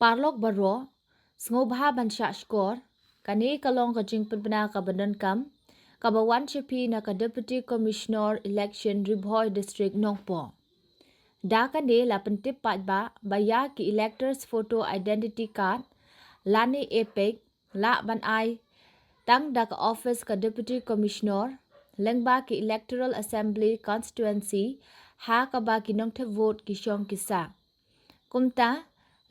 Parlok baro, sngobha bansha skor, kani kalong kajing penpena ka badan kam, kabawan chepi na ka Deputy Commissioner Election Riboy District Nongpo. Da kani la pentip pat baya ki electors photo identity card, lani epic, la ban ai, tang da ka office ka Deputy Commissioner, lengba ki Electoral Assembly Constituency, ha ka ba ki nong te vote ki syong kisa. Kumta,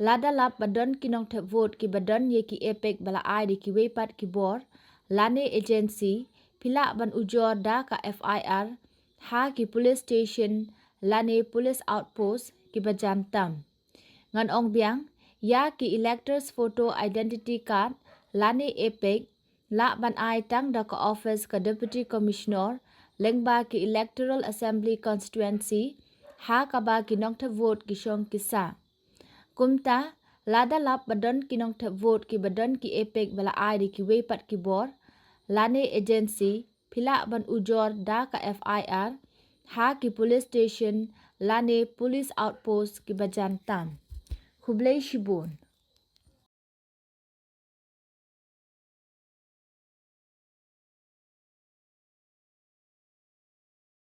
lada lap badan ki nong te vote ki badan ye ki epic bala ai di ki wepat ki bor, lani agency, pila ban ujor da ka FIR, ha ki police station, lani police outpost ki bajam tam. Ngan ong biang, ya ki electors photo identity card, lani epic, la ban ai tang da ka office ka Deputy Commissioner, lengba ki Electoral Assembly Constituency, ha ka ba ki nong te vote ki syong kisa. Kumta, lada lap badan ki nong te vote ki badan ki epic bala ai di ki wepat ki bor, lani agency, pila ban ujor da ka FIR, ha ki police station, lani police outpost ki bajan tam. Hublay Shibun.